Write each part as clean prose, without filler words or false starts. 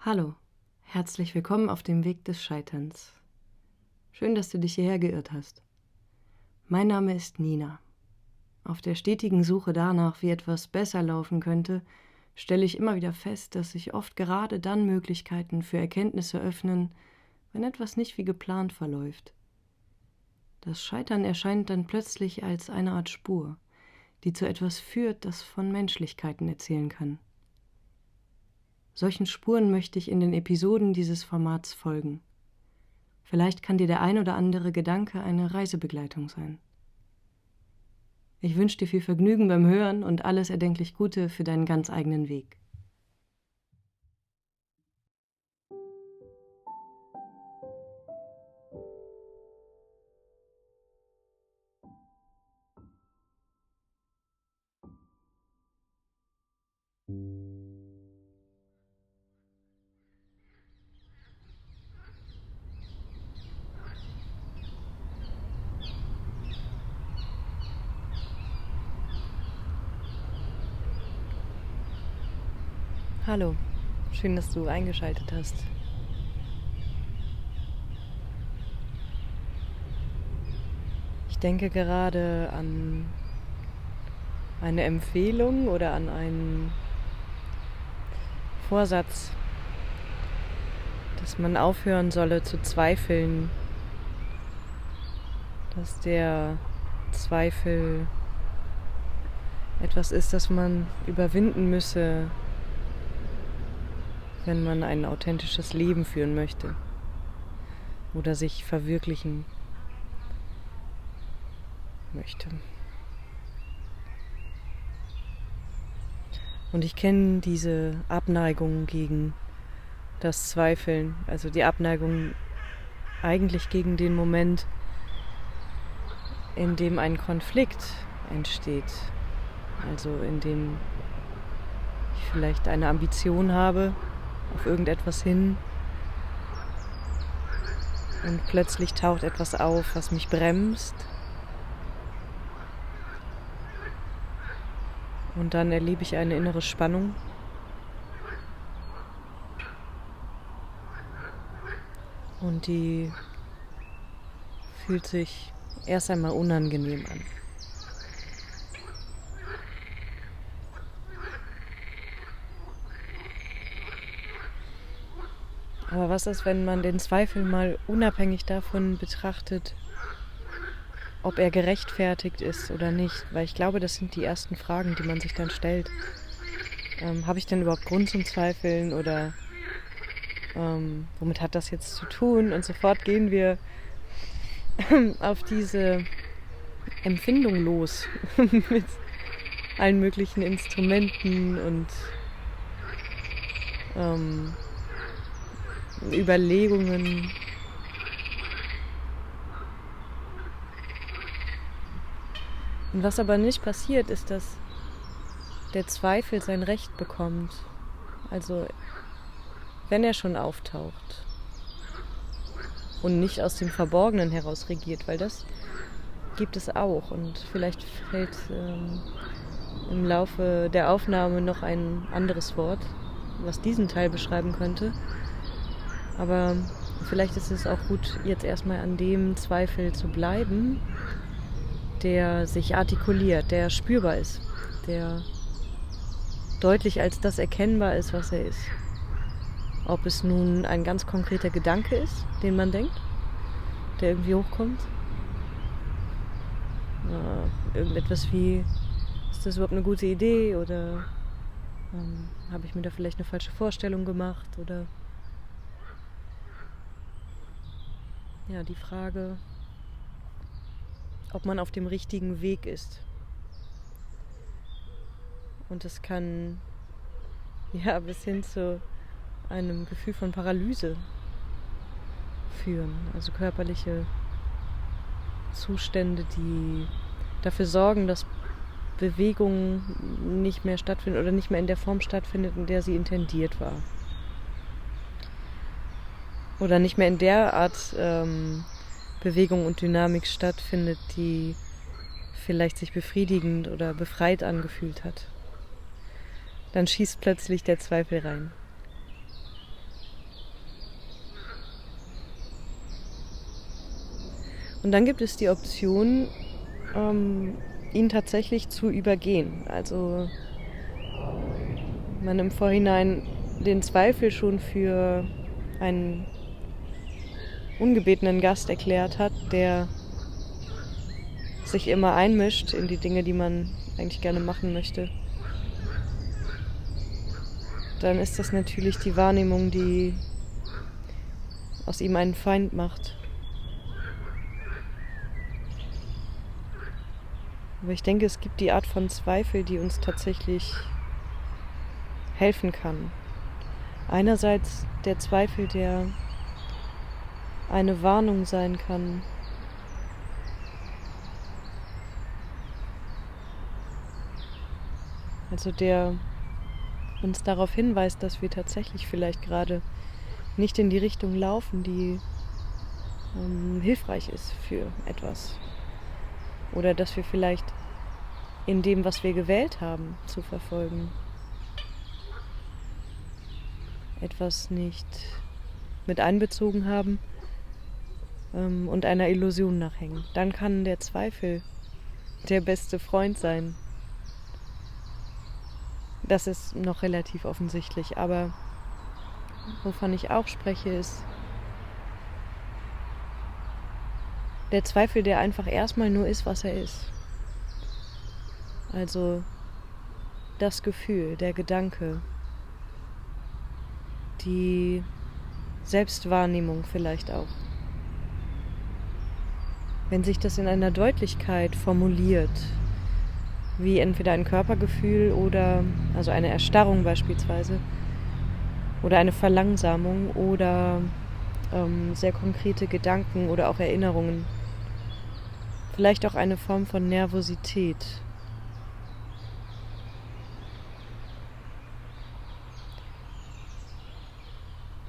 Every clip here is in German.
Hallo, herzlich willkommen auf dem Weg des Scheiterns. Schön, dass du dich hierher geirrt hast. Mein Name ist Nina. Auf der stetigen Suche danach, wie etwas besser laufen könnte, stelle ich immer wieder fest, dass sich oft gerade dann Möglichkeiten für Erkenntnisse öffnen, wenn etwas nicht wie geplant verläuft. Das Scheitern erscheint dann plötzlich als eine Art Spur, die zu etwas führt, das von Menschlichkeiten erzählen kann. Solchen Spuren möchte ich in den Episoden dieses Formats folgen. Vielleicht kann dir der ein oder andere Gedanke eine Reisebegleitung sein. Ich wünsche dir viel Vergnügen beim Hören und alles erdenklich Gute für deinen ganz eigenen Weg. Hallo, schön, dass du eingeschaltet hast. Ich denke gerade an eine Empfehlung oder an einen Vorsatz, dass man aufhören solle zu zweifeln, dass der Zweifel etwas ist, das man überwinden müsse, wenn man ein authentisches Leben führen möchte oder sich verwirklichen möchte. Und ich kenne diese Abneigung gegen das Zweifeln, also die Abneigung eigentlich gegen den Moment, in dem ein Konflikt entsteht, also in dem ich vielleicht eine Ambition habe auf irgendetwas hin und plötzlich taucht etwas auf, was mich bremst. Und dann erlebe ich eine innere Spannung. Und die fühlt sich erst einmal unangenehm an. Aber was ist, wenn man den Zweifel mal unabhängig davon betrachtet, ob er gerechtfertigt ist oder nicht? Weil ich glaube, das sind die ersten Fragen, die man sich dann stellt. Habe ich denn überhaupt Grund zum Zweifeln oder womit hat das jetzt zu tun? Und sofort gehen wir auf diese Empfindung los mit allen möglichen Instrumenten und Überlegungen. Und was aber nicht passiert, ist, dass der Zweifel sein Recht bekommt. Also wenn er schon auftaucht und nicht aus dem Verborgenen heraus regiert, weil das gibt es auch. Und vielleicht fällt im Laufe der Aufnahme noch ein anderes Wort, was diesen Teil beschreiben könnte. Aber vielleicht ist es auch gut, jetzt erstmal an dem Zweifel zu bleiben, der sich artikuliert, der spürbar ist, der deutlich als das erkennbar ist, was er ist. Ob es nun ein ganz konkreter Gedanke ist, den man denkt, der irgendwie hochkommt. Irgendetwas wie, ist das überhaupt eine gute Idee oder habe ich mir da vielleicht eine falsche Vorstellung gemacht oder ja, die Frage, ob man auf dem richtigen Weg ist. Und es kann ja bis hin zu einem Gefühl von Paralyse führen, also körperliche Zustände, die dafür sorgen, dass Bewegung nicht mehr stattfindet oder nicht mehr in der Form stattfindet, in der sie intendiert war. Oder nicht mehr in der Art Bewegung und Dynamik stattfindet, die vielleicht sich befriedigend oder befreit angefühlt hat. Dann schießt plötzlich der Zweifel rein. Und dann gibt es die Option, ihn tatsächlich zu übergehen. Also man im Vorhinein den Zweifel schon für einen ungebetenen Gast erklärt hat, der sich immer einmischt in die Dinge, die man eigentlich gerne machen möchte. Dann ist das natürlich die Wahrnehmung, die aus ihm einen Feind macht. Aber ich denke, es gibt die Art von Zweifel, die uns tatsächlich helfen kann. Einerseits der Zweifel, der eine Warnung sein kann. Also der uns darauf hinweist, dass wir tatsächlich vielleicht gerade nicht in die Richtung laufen, die hilfreich ist für etwas. Oder dass wir vielleicht in dem, was wir gewählt haben, zu verfolgen, etwas nicht mit einbezogen haben und einer Illusion nachhängen. Dann kann der Zweifel der beste Freund sein. Das ist noch relativ offensichtlich, aber wovon ich auch spreche, ist der Zweifel, der einfach erstmal nur ist, was er ist. Also das Gefühl, der Gedanke, die Selbstwahrnehmung vielleicht auch. Wenn sich das in einer Deutlichkeit formuliert, wie entweder ein Körpergefühl oder also eine Erstarrung beispielsweise oder eine Verlangsamung oder sehr konkrete Gedanken oder auch Erinnerungen. Vielleicht auch eine Form von Nervosität.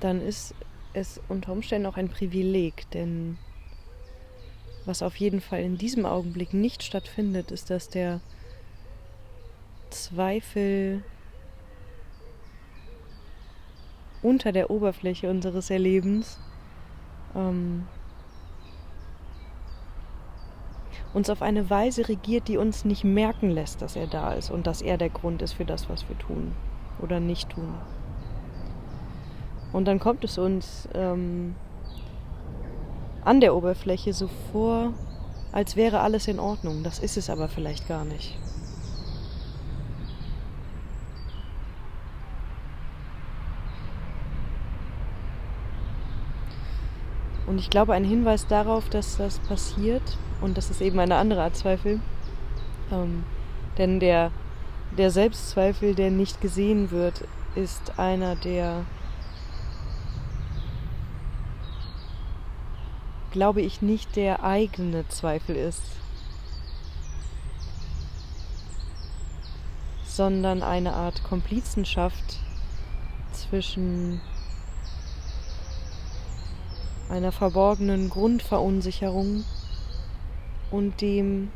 Dann ist es unter Umständen auch ein Privileg, denn was auf jeden Fall in diesem Augenblick nicht stattfindet, ist, dass der Zweifel unter der Oberfläche unseres Erlebens uns auf eine Weise regiert, die uns nicht merken lässt, dass er da ist und dass er der Grund ist für das, was wir tun oder nicht tun. Und dann kommt es uns an der Oberfläche so vor, als wäre alles in Ordnung. Das ist es aber vielleicht gar nicht. Und ich glaube, ein Hinweis darauf, dass das passiert, und das ist eben eine andere Art Zweifel, denn der Selbstzweifel, der nicht gesehen wird, ist einer, der, glaube ich, nicht der eigene Zweifel ist, sondern eine Art Komplizenschaft zwischen einer verborgenen Grundverunsicherung und dem,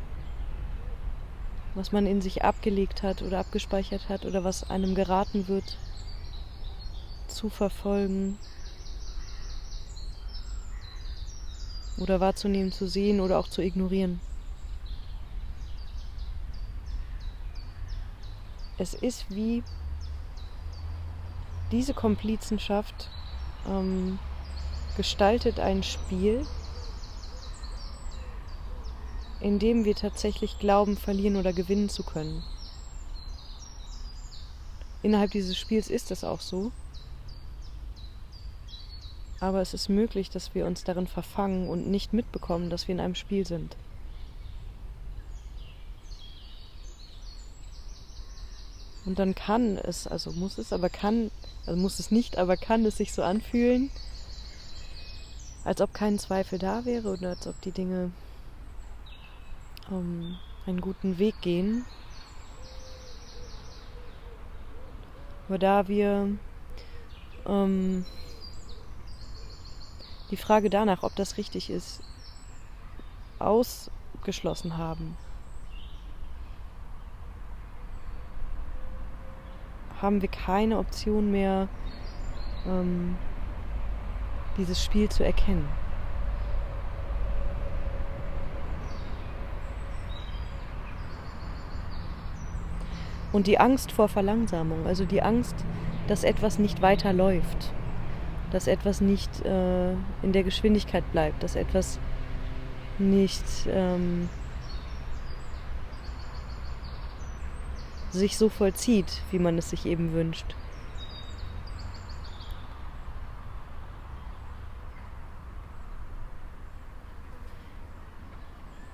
was man in sich abgelegt hat oder abgespeichert hat oder was einem geraten wird, zu verfolgen oder wahrzunehmen, zu sehen oder auch zu ignorieren. Es ist wie diese Komplizenschaft gestaltet ein Spiel, in dem wir tatsächlich glauben, verlieren oder gewinnen zu können. Innerhalb dieses Spiels ist es auch so, aber es ist möglich, dass wir uns darin verfangen und nicht mitbekommen, dass wir in einem Spiel sind. Und dann kann es, also muss es, aber kann, also muss es nicht, aber kann es sich so anfühlen, als ob kein Zweifel da wäre oder als ob die Dinge einen guten Weg gehen. Aber da wir die Frage danach, ob das richtig ist, ausgeschlossen haben, haben wir keine Option mehr, dieses Spiel zu erkennen. Und die Angst vor Verlangsamung, also die Angst, dass etwas nicht weiterläuft, dass etwas nicht in der Geschwindigkeit bleibt, dass etwas nicht sich so vollzieht, wie man es sich eben wünscht.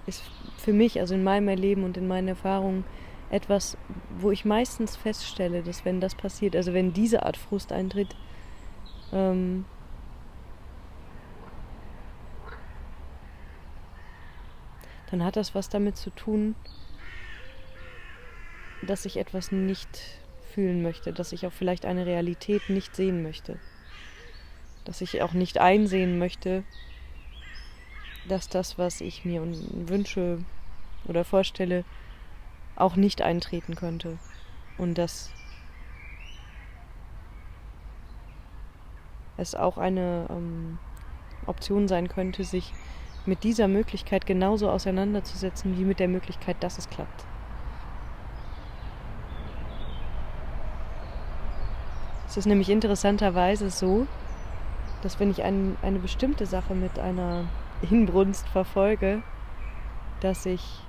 Ist für mich, also in meinem Erleben und in meinen Erfahrungen, etwas, wo ich meistens feststelle, dass wenn das passiert, also wenn diese Art Frust eintritt, dann hat das was damit zu tun, dass ich etwas nicht fühlen möchte, dass ich auch vielleicht eine Realität nicht sehen möchte, dass ich auch nicht einsehen möchte, dass das, was ich mir wünsche oder vorstelle, auch nicht eintreten könnte. Und dass es auch eine Option sein könnte, sich mit dieser Möglichkeit genauso auseinanderzusetzen, wie mit der Möglichkeit, dass es klappt. Es ist nämlich interessanterweise so, dass wenn ich eine bestimmte Sache mit einer Inbrunst verfolge, dass ich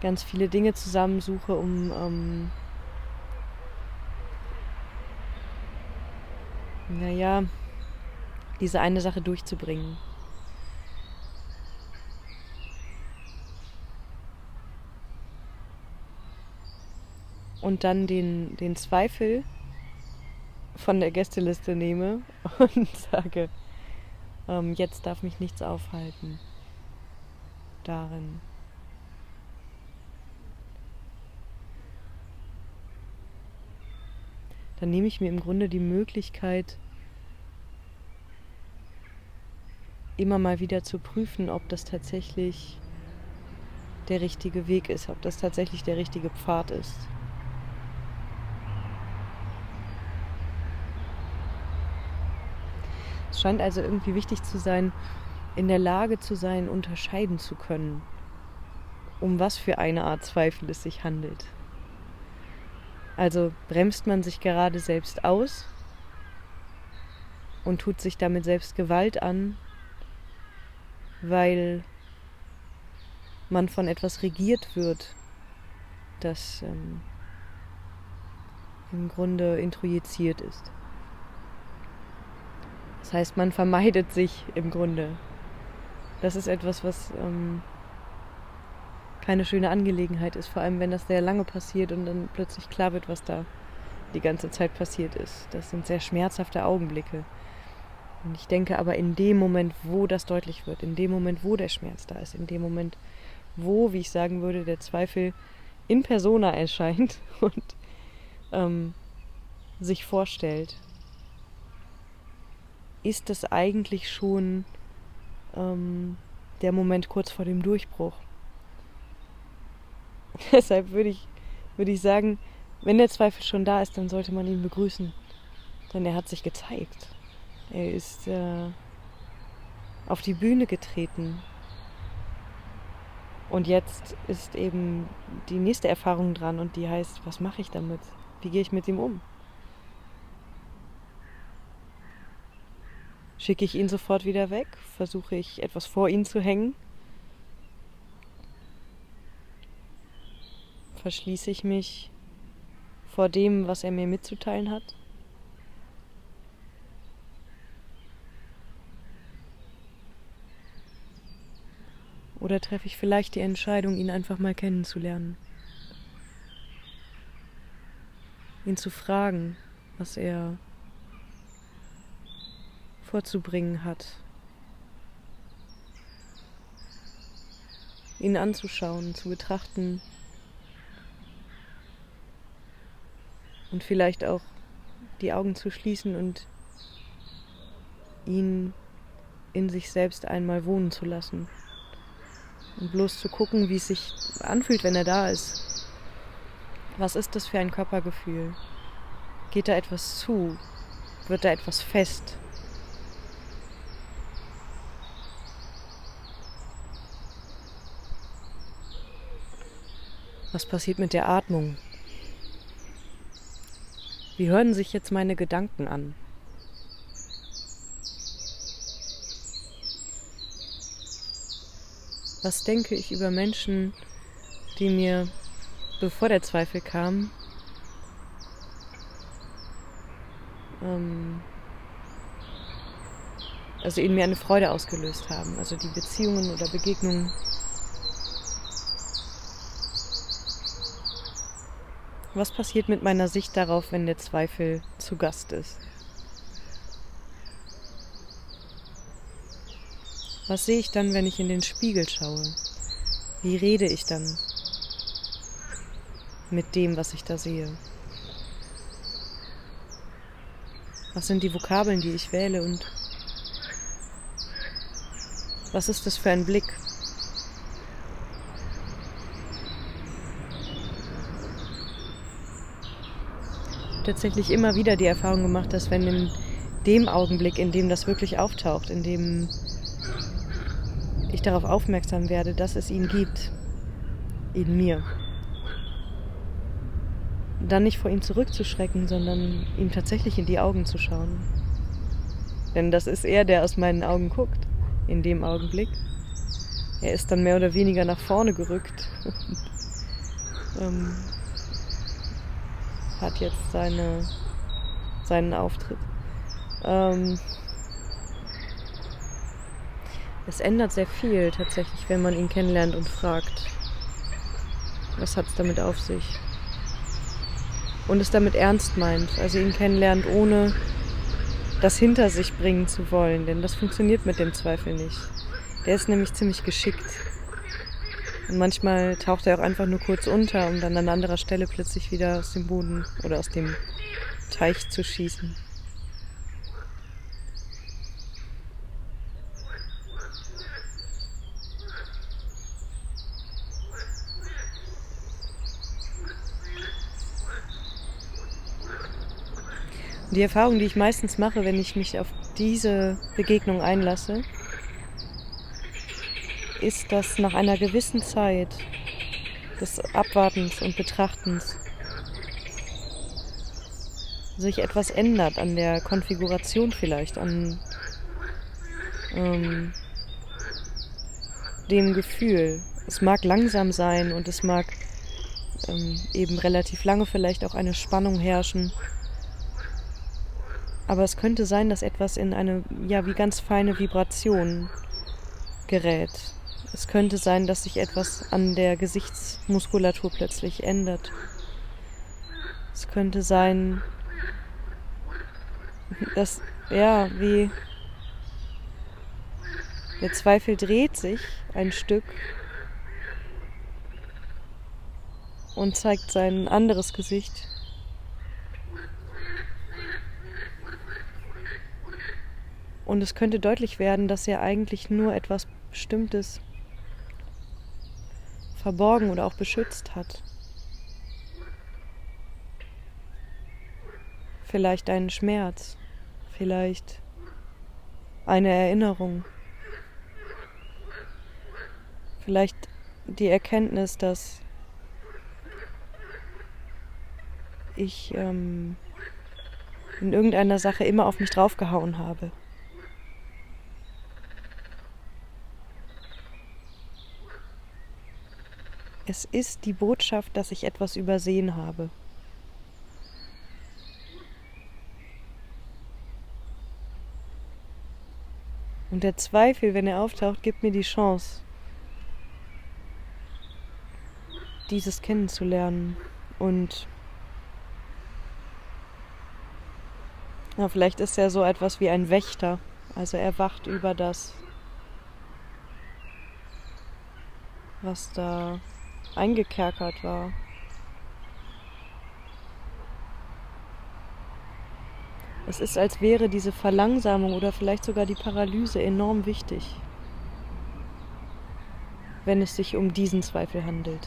ganz viele Dinge zusammensuche, um diese eine Sache durchzubringen. Und dann den Zweifel von der Gästeliste nehme und sage, jetzt darf mich nichts aufhalten darin. Dann nehme ich mir im Grunde die Möglichkeit, immer mal wieder zu prüfen, ob das tatsächlich der richtige Weg ist, ob das tatsächlich der richtige Pfad ist. Es scheint also irgendwie wichtig zu sein, in der Lage zu sein, unterscheiden zu können, um was für eine Art Zweifel es sich handelt. Also bremst man sich gerade selbst aus und tut sich damit selbst Gewalt an, weil man von etwas regiert wird, das im Grunde introjiziert ist. Das heißt, man vermeidet sich im Grunde. Das ist etwas, was keine schöne Angelegenheit ist, vor allem wenn das sehr lange passiert und dann plötzlich klar wird, was da die ganze Zeit passiert ist. Das sind sehr schmerzhafte Augenblicke. Und ich denke aber in dem Moment, wo das deutlich wird, in dem Moment, wo der Schmerz da ist, in dem Moment, wo, wie ich sagen würde, der Zweifel in persona erscheint und sich vorstellt, ist es eigentlich schon der Moment kurz vor dem Durchbruch. Deshalb würde ich sagen, wenn der Zweifel schon da ist, dann sollte man ihn begrüßen. Denn er hat sich gezeigt. Er ist auf die Bühne getreten. Und jetzt ist eben die nächste Erfahrung dran und die heißt, was mache ich damit? Wie gehe ich mit ihm um? Schicke ich ihn sofort wieder weg? Versuche ich etwas vor ihn zu hängen? Verschließe ich mich vor dem, was er mir mitzuteilen hat? Oder treffe ich vielleicht die Entscheidung, ihn einfach mal kennenzulernen? Ihn zu fragen, was er vorzubringen hat. Ihn anzuschauen, zu betrachten und vielleicht auch die Augen zu schließen und ihn in sich selbst einmal wohnen zu lassen. Und bloß zu gucken, wie es sich anfühlt, wenn er da ist. Was ist das für ein Körpergefühl? Geht da etwas zu? Wird da etwas fest? Was passiert mit der Atmung? Wie hören sich jetzt meine Gedanken an? Was denke ich über Menschen, die mir, bevor der Zweifel kam, also in mir eine Freude ausgelöst haben, also die Beziehungen oder Begegnungen. Was passiert mit meiner Sicht darauf, wenn der Zweifel zu Gast ist? Was sehe ich dann, wenn ich in den Spiegel schaue? Wie rede ich dann mit dem, was ich da sehe? Was sind die Vokabeln, die ich wähle und was ist das für ein Blick? Tatsächlich immer wieder die Erfahrung gemacht, dass wenn in dem Augenblick, in dem das wirklich auftaucht, in dem ich darauf aufmerksam werde, dass es ihn gibt, in mir, dann nicht vor ihm zurückzuschrecken, sondern ihm tatsächlich in die Augen zu schauen. Denn das ist er, der aus meinen Augen guckt, in dem Augenblick. Er ist dann mehr oder weniger nach vorne gerückt und hat jetzt seinen Auftritt. Es ändert sehr viel tatsächlich, wenn man ihn kennenlernt und fragt, was hat es damit auf sich? Und es damit ernst meint, also ihn kennenlernt, ohne das hinter sich bringen zu wollen, denn das funktioniert mit dem Zweifel nicht. Der ist nämlich ziemlich geschickt. Und manchmal taucht er auch einfach nur kurz unter, um dann an anderer Stelle plötzlich wieder aus dem Boden oder aus dem Teich zu schießen. Die Erfahrung, die ich meistens mache, wenn ich mich auf diese Begegnung einlasse, ist, dass nach einer gewissen Zeit des Abwartens und Betrachtens sich etwas ändert an der Konfiguration vielleicht, an dem Gefühl. Es mag langsam sein und es mag eben relativ lange vielleicht auch eine Spannung herrschen. Aber es könnte sein, dass etwas in eine, ja, wie ganz feine Vibration gerät. Es könnte sein, dass sich etwas an der Gesichtsmuskulatur plötzlich ändert. Es könnte sein, dass, ja, wie der Zweifel dreht sich ein Stück und zeigt sein anderes Gesicht. Und es könnte deutlich werden, dass er eigentlich nur etwas Bestimmtes verborgen oder auch beschützt hat. Vielleicht einen Schmerz, vielleicht eine Erinnerung, vielleicht die Erkenntnis, dass ich in irgendeiner Sache immer auf mich draufgehauen habe. Es ist die Botschaft, dass ich etwas übersehen habe. Und der Zweifel, wenn er auftaucht, gibt mir die Chance, dieses kennenzulernen. Und ja, vielleicht ist er so etwas wie ein Wächter. Also er wacht über das, was da eingekerkert war. Es ist, als wäre diese Verlangsamung oder vielleicht sogar die Paralyse enorm wichtig, wenn es sich um diesen Zweifel handelt.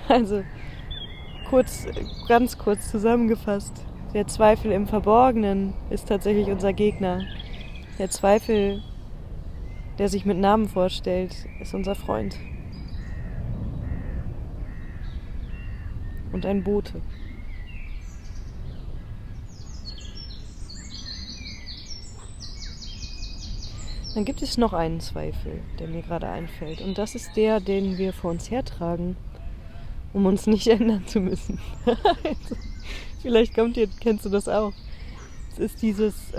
Also ganz kurz zusammengefasst. Der Zweifel im Verborgenen ist tatsächlich unser Gegner. Der Zweifel, der sich mit Namen vorstellt, ist unser Freund. Und ein Bote. Dann gibt es noch einen Zweifel, der mir gerade einfällt. Und das ist der, den wir vor uns hertragen, um uns nicht ändern zu müssen. Vielleicht kennst du das auch. Es ist dieses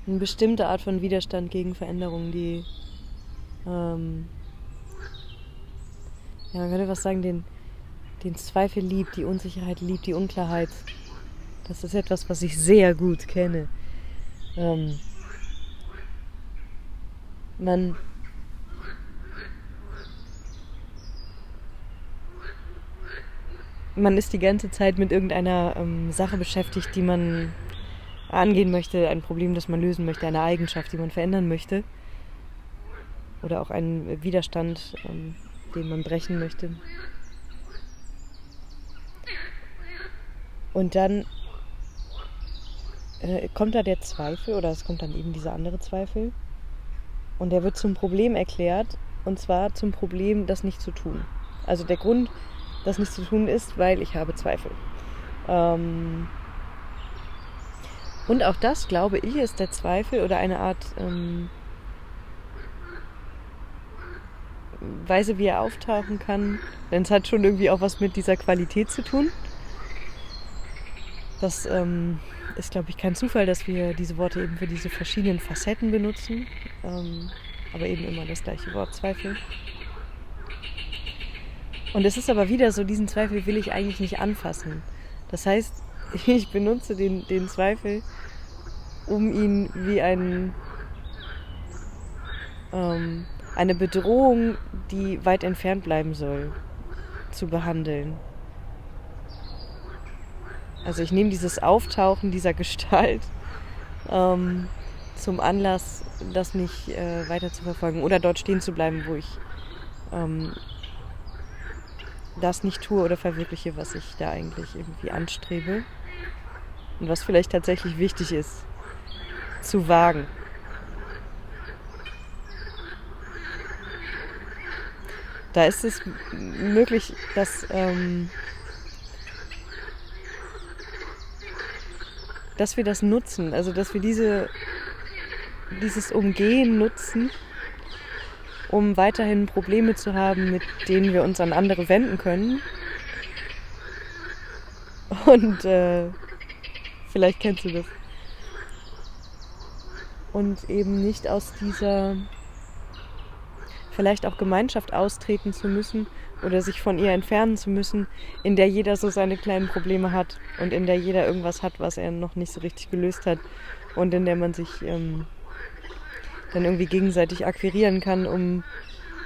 eine bestimmte Art von Widerstand gegen Veränderungen, die man könnte was sagen, den Zweifel liebt, die Unsicherheit liebt, die Unklarheit. Das ist etwas, was ich sehr gut kenne. Man ist die ganze Zeit mit irgendeiner Sache beschäftigt, die man angehen möchte, ein Problem, das man lösen möchte, eine Eigenschaft, die man verändern möchte. Oder auch einen Widerstand, den man brechen möchte. Und dann kommt da der Zweifel, oder es kommt dann eben dieser andere Zweifel. Und der wird zum Problem erklärt, und zwar zum Problem, das nicht zu tun. Also der Grund, das nicht zu tun ist, weil ich habe Zweifel. Und auch das, glaube ich, ist der Zweifel oder eine Art Weise, wie er auftauchen kann. Denn es hat schon irgendwie auch was mit dieser Qualität zu tun. Das ist, glaube ich, kein Zufall, dass wir diese Worte eben für diese verschiedenen Facetten benutzen. Aber eben immer das gleiche Wort, Zweifel. Und es ist aber wieder so, diesen Zweifel will ich eigentlich nicht anfassen. Das heißt, ich benutze den Zweifel, um ihn wie eine Bedrohung, die weit entfernt bleiben soll, zu behandeln. Also ich nehme dieses Auftauchen dieser Gestalt zum Anlass, das nicht weiter zu verfolgen oder dort stehen zu bleiben, wo ich das nicht tue oder verwirkliche, was ich da eigentlich irgendwie anstrebe und was vielleicht tatsächlich wichtig ist, zu wagen. Da ist es möglich, dass wir das nutzen, also dass wir dieses Umgehen nutzen, um weiterhin Probleme zu haben, mit denen wir uns an andere wenden können. Und vielleicht kennst du das. Und eben nicht aus dieser vielleicht auch Gemeinschaft austreten zu müssen oder sich von ihr entfernen zu müssen, in der jeder so seine kleinen Probleme hat und in der jeder irgendwas hat, was er noch nicht so richtig gelöst hat und in der man sich dann irgendwie gegenseitig akquirieren kann, um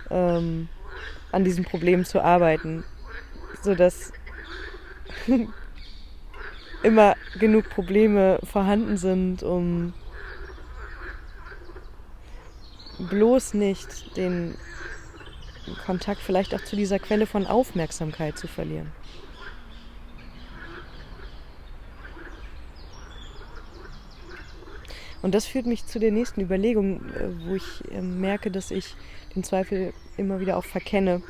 an diesem Problem zu arbeiten, sodass immer genug Probleme vorhanden sind, um bloß nicht den Kontakt vielleicht auch zu dieser Quelle von Aufmerksamkeit zu verlieren. Und das führt mich zu der nächsten Überlegung, wo ich merke, dass ich den Zweifel immer wieder auch verkenne.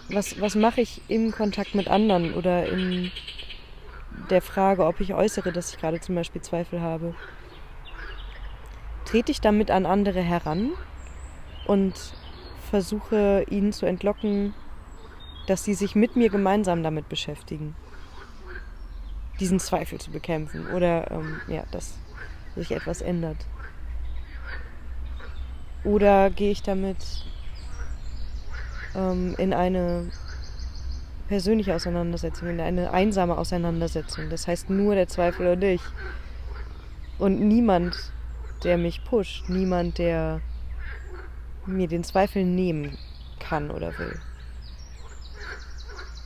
Was mache ich im Kontakt mit anderen oder in der Frage, ob ich äußere, dass ich gerade zum Beispiel Zweifel habe? Trete ich damit an andere heran und versuche ihnen zu entlocken, dass sie sich mit mir gemeinsam damit beschäftigen, diesen Zweifel zu bekämpfen oder dass sich etwas ändert. Oder gehe ich damit in eine persönliche Auseinandersetzung, in eine einsame Auseinandersetzung. Das heißt nur der Zweifel und ich. Und niemand, der mich pusht, niemand, der mir den Zweifel nehmen kann oder will.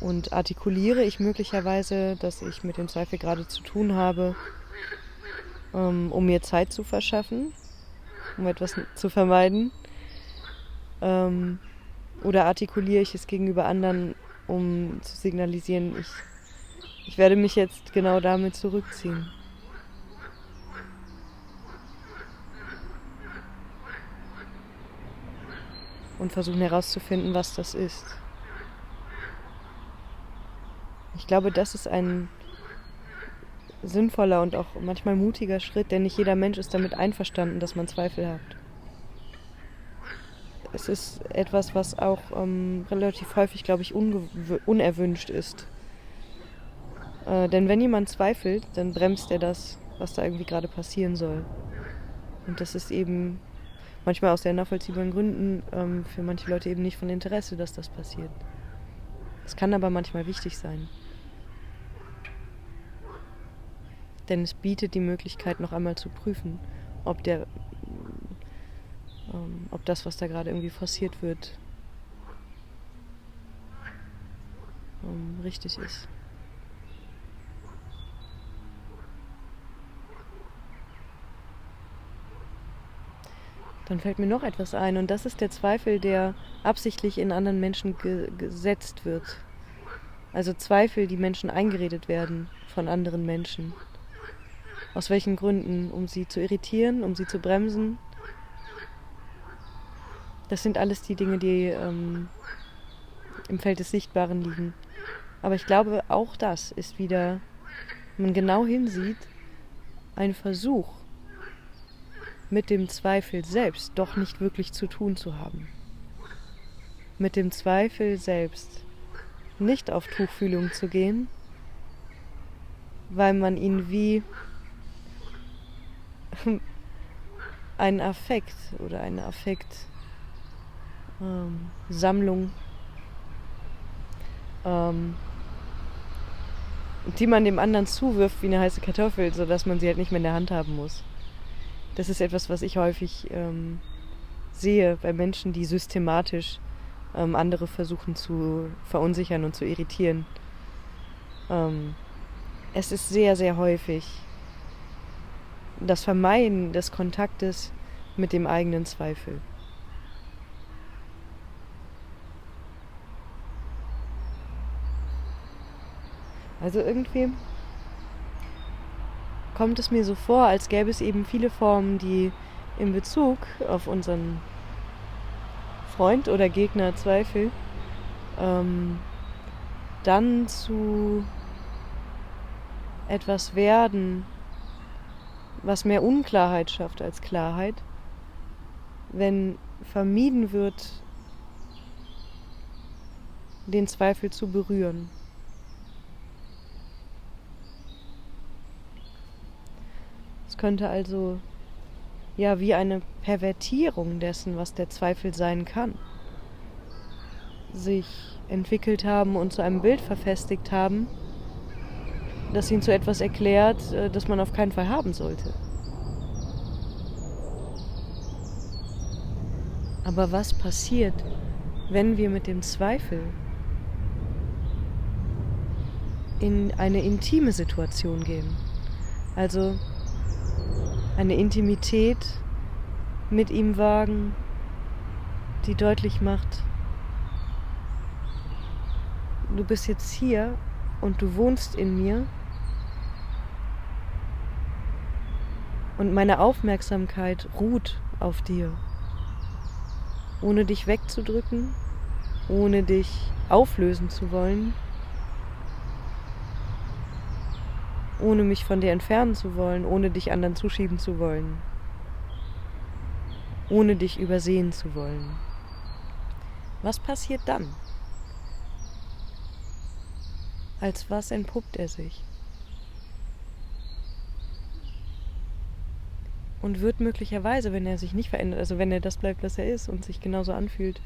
Und artikuliere ich möglicherweise, dass ich mit dem Zweifel gerade zu tun habe, um mir Zeit zu verschaffen, um etwas zu vermeiden. Oder artikuliere ich es gegenüber anderen, um zu signalisieren, ich werde mich jetzt genau damit zurückziehen. Und versuchen herauszufinden, was das ist. Ich glaube, das ist ein sinnvoller und auch manchmal mutiger Schritt, denn nicht jeder Mensch ist damit einverstanden, dass man Zweifel hat. Es ist etwas, was auch relativ häufig, glaube ich, unerwünscht ist. Denn wenn jemand zweifelt, dann bremst er das, was da irgendwie gerade passieren soll. Und das ist eben manchmal aus sehr nachvollziehbaren Gründen für manche Leute eben nicht von Interesse, dass das passiert. Es kann aber manchmal wichtig sein. Denn es bietet die Möglichkeit, noch einmal zu prüfen, ob das, was da gerade irgendwie forciert wird, richtig ist. Dann fällt mir noch etwas ein, und das ist der Zweifel, der absichtlich in anderen Menschen gesetzt wird. Also Zweifel, die Menschen eingeredet werden von anderen Menschen. Aus welchen Gründen? Um sie zu irritieren, um sie zu bremsen. Das sind alles die Dinge, die im Feld des Sichtbaren liegen. Aber ich glaube, auch das ist wieder, wenn man genau hinsieht, ein Versuch, mit dem Zweifel selbst doch nicht wirklich zu tun zu haben. Mit dem Zweifel selbst nicht auf Tuchfühlung zu gehen, weil man ihn wie einen Affekt oder eine Affektsammlung, die man dem anderen zuwirft wie eine heiße Kartoffel, sodass man sie halt nicht mehr in der Hand haben muss. Das ist etwas, was ich häufig sehe bei Menschen, die systematisch andere versuchen zu verunsichern und zu irritieren. Es ist sehr, sehr häufig das Vermeiden des Kontaktes mit dem eigenen Zweifel. Also irgendwie kommt es mir so vor, als gäbe es eben viele Formen, die in Bezug auf unseren Freund oder Gegner Zweifel dann zu etwas werden, was mehr Unklarheit schafft als Klarheit, wenn vermieden wird, den Zweifel zu berühren. Es könnte also ja wie eine Pervertierung dessen, was der Zweifel sein kann, sich entwickelt haben und zu einem Bild verfestigt haben, das ihn zu etwas erklärt, das man auf keinen Fall haben sollte. Aber was passiert, wenn wir mit dem Zweifel in eine intime Situation gehen? Also eine Intimität mit ihm wagen, die deutlich macht, du bist jetzt hier und du wohnst in mir und meine Aufmerksamkeit ruht auf dir, ohne dich wegzudrücken, ohne dich auflösen zu wollen, ohne mich von dir entfernen zu wollen, ohne dich anderen zuschieben zu wollen, ohne dich übersehen zu wollen. Was passiert dann? Als was entpuppt er sich? Und wird möglicherweise, wenn er sich nicht verändert, also wenn er das bleibt, was er ist und sich genauso anfühlt,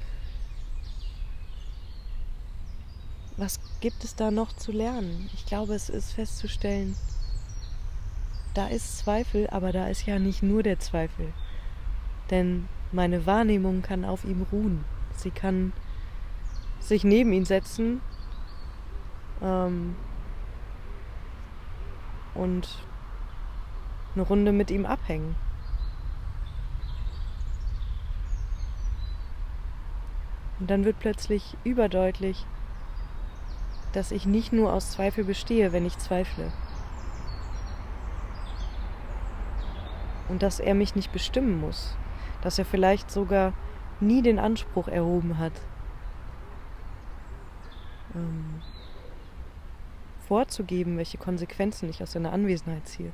was gibt es da noch zu lernen? Ich glaube, es ist festzustellen, da ist Zweifel, aber da ist ja nicht nur der Zweifel. Denn meine Wahrnehmung kann auf ihm ruhen. Sie kann sich neben ihn setzen und eine Runde mit ihm abhängen. Und dann wird plötzlich überdeutlich, dass ich nicht nur aus Zweifel bestehe, wenn ich zweifle. Und dass er mich nicht bestimmen muss. Dass er vielleicht sogar nie den Anspruch erhoben hat, vorzugeben, welche Konsequenzen ich aus seiner Anwesenheit ziehe.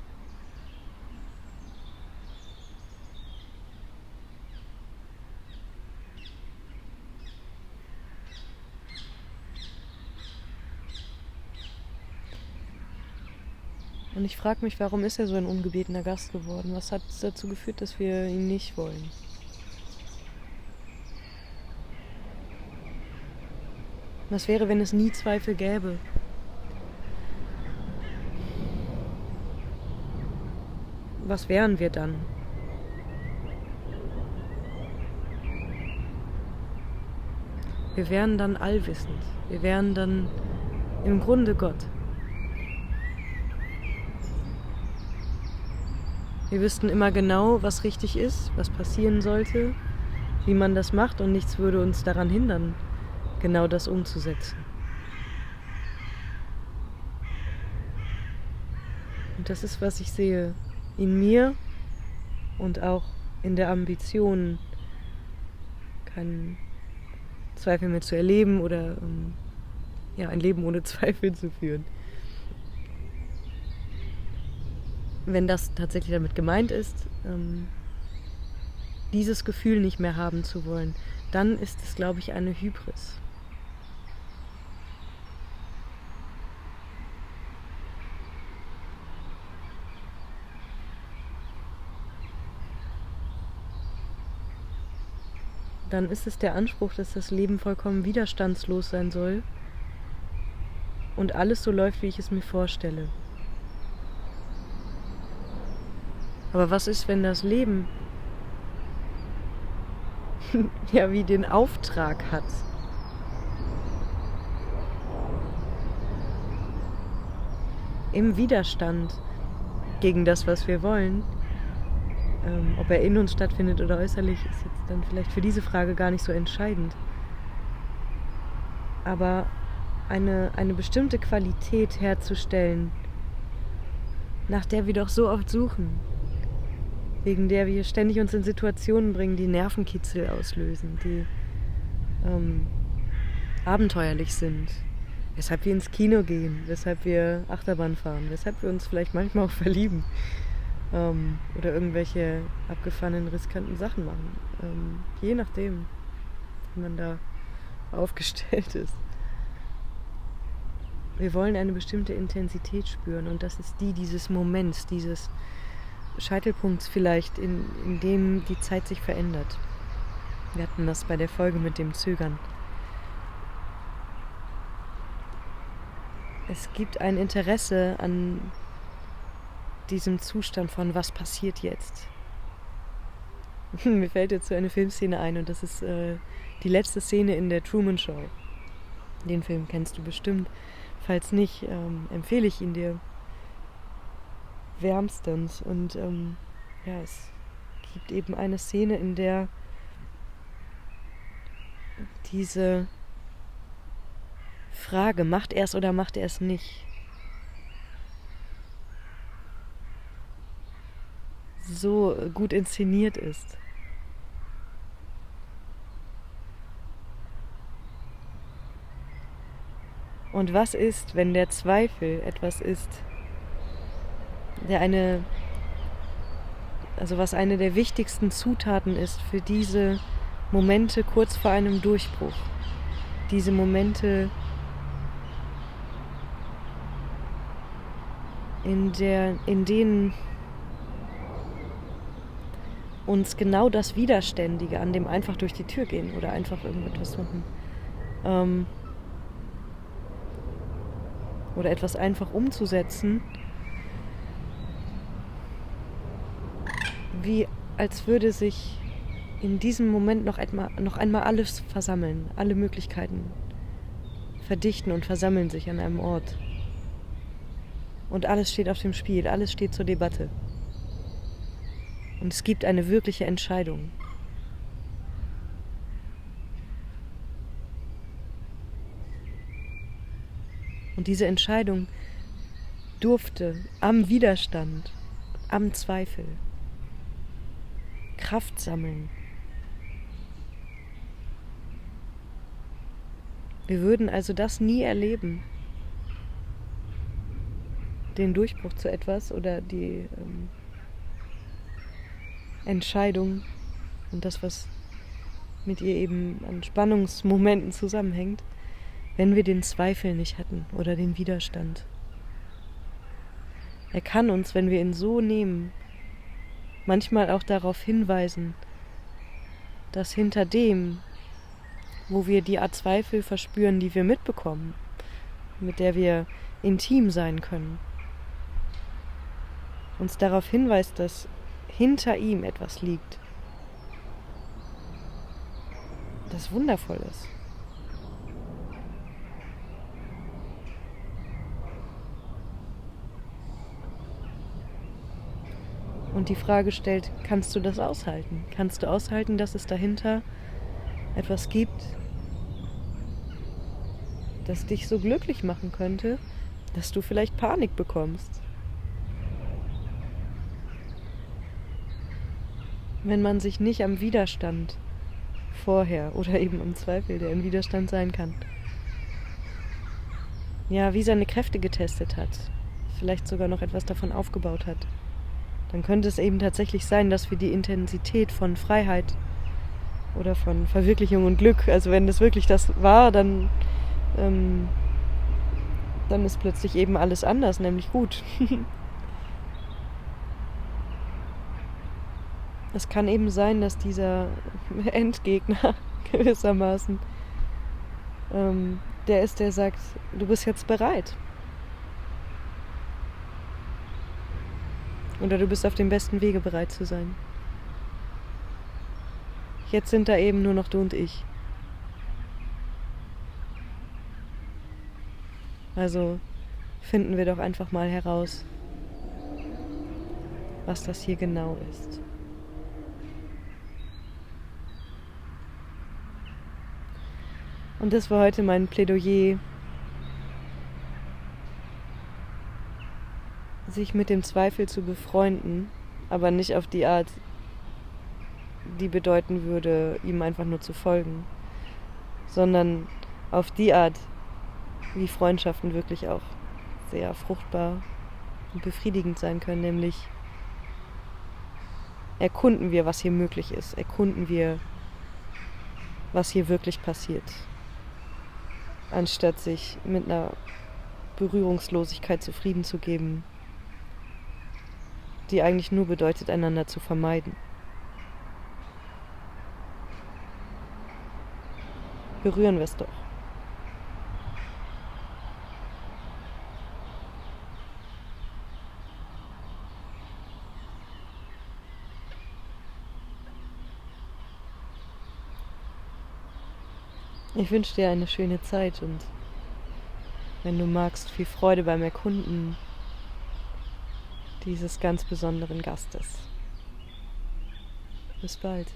Und ich frage mich, warum ist er so ein ungebetener Gast geworden? Was hat dazu geführt, dass wir ihn nicht wollen? Was wäre, wenn es nie Zweifel gäbe? Was wären wir dann? Wir wären dann allwissend. Wir wären dann im Grunde Gott. Wir wüssten immer genau, was richtig ist, was passieren sollte, wie man das macht, und nichts würde uns daran hindern, genau das umzusetzen. Und das ist, was ich sehe in mir und auch in der Ambition, keinen Zweifel mehr zu erleben oder ein Leben ohne Zweifel zu führen. Wenn das tatsächlich damit gemeint ist, dieses Gefühl nicht mehr haben zu wollen, dann ist es, glaube ich, eine Hybris. Dann ist es der Anspruch, dass das Leben vollkommen widerstandslos sein soll und alles so läuft, wie ich es mir vorstelle. Aber was ist, wenn das Leben ja wie den Auftrag hat, im Widerstand gegen das, was wir wollen, ob er in uns stattfindet oder äußerlich, ist jetzt dann vielleicht für diese Frage gar nicht so entscheidend. Aber eine bestimmte Qualität herzustellen, nach der wir doch so oft suchen, wegen der wir ständig uns in Situationen bringen, die Nervenkitzel auslösen, die abenteuerlich sind, weshalb wir ins Kino gehen, weshalb wir Achterbahn fahren, weshalb wir uns vielleicht manchmal auch verlieben oder irgendwelche abgefahrenen, riskanten Sachen machen, je nachdem, wie man da aufgestellt ist. Wir wollen eine bestimmte Intensität spüren, und das ist dieses Moments, dieses Scheitelpunkts vielleicht, in dem die Zeit sich verändert. Wir hatten das bei der Folge mit dem Zögern. Es gibt ein Interesse an diesem Zustand von, was passiert jetzt? Mir fällt jetzt so eine Filmszene ein, und das ist die letzte Szene in der Truman Show. Den Film kennst du bestimmt. Falls nicht, empfehle ich ihn dir wärmstens. Und es gibt eben eine Szene, in der diese Frage, macht er es oder macht er es nicht, so gut inszeniert ist. Und was ist, wenn der Zweifel etwas ist, was eine der wichtigsten Zutaten ist für diese Momente kurz vor einem Durchbruch. Diese Momente, in denen uns genau das Widerständige an dem einfach durch die Tür gehen oder einfach irgendetwas machen, oder etwas einfach umzusetzen, wie als würde sich in diesem Moment noch einmal alles versammeln, alle Möglichkeiten verdichten und versammeln sich an einem Ort. Und alles steht auf dem Spiel, alles steht zur Debatte. Und es gibt eine wirkliche Entscheidung. Und diese Entscheidung durfte am Widerstand, am Zweifel Kraft sammeln. Wir würden also das nie erleben, den Durchbruch zu etwas oder die Entscheidung und das, was mit ihr eben an Spannungsmomenten zusammenhängt, wenn wir den Zweifel nicht hätten oder den Widerstand. Er kann uns, wenn wir ihn so nehmen, manchmal auch darauf hinweisen, dass hinter dem, wo wir die Art Zweifel verspüren, die wir mitbekommen, mit der wir intim sein können, uns darauf hinweist, dass hinter ihm etwas liegt, das wundervoll ist. Und die Frage stellt, kannst du das aushalten? Kannst du aushalten, dass es dahinter etwas gibt, das dich so glücklich machen könnte, dass du vielleicht Panik bekommst? Wenn man sich nicht am Widerstand vorher oder eben am Zweifel, der im Widerstand sein kann, ja, wie seine Kräfte getestet hat, vielleicht sogar noch etwas davon aufgebaut hat, dann könnte es eben tatsächlich sein, dass wir die Intensität von Freiheit oder von Verwirklichung und Glück, also wenn es wirklich das war, dann ist plötzlich eben alles anders, nämlich gut. Es kann eben sein, dass dieser Endgegner gewissermaßen der ist, der sagt, du bist jetzt bereit. Oder du bist auf dem besten Wege bereit zu sein. Jetzt sind da eben nur noch du und ich. Also finden wir doch einfach mal heraus, was das hier genau ist. Und das war heute mein Plädoyer, sich mit dem Zweifel zu befreunden, aber nicht auf die Art, die bedeuten würde, ihm einfach nur zu folgen, sondern auf die Art, wie Freundschaften wirklich auch sehr fruchtbar und befriedigend sein können, nämlich erkunden wir, was hier möglich ist, erkunden wir, was hier wirklich passiert, anstatt sich mit einer Berührungslosigkeit zufrieden zu geben, die eigentlich nur bedeutet, einander zu vermeiden. Berühren wir es doch. Ich wünsche dir eine schöne Zeit und wenn du magst, viel Freude beim Erkunden dieses ganz besonderen Gastes. Bis bald.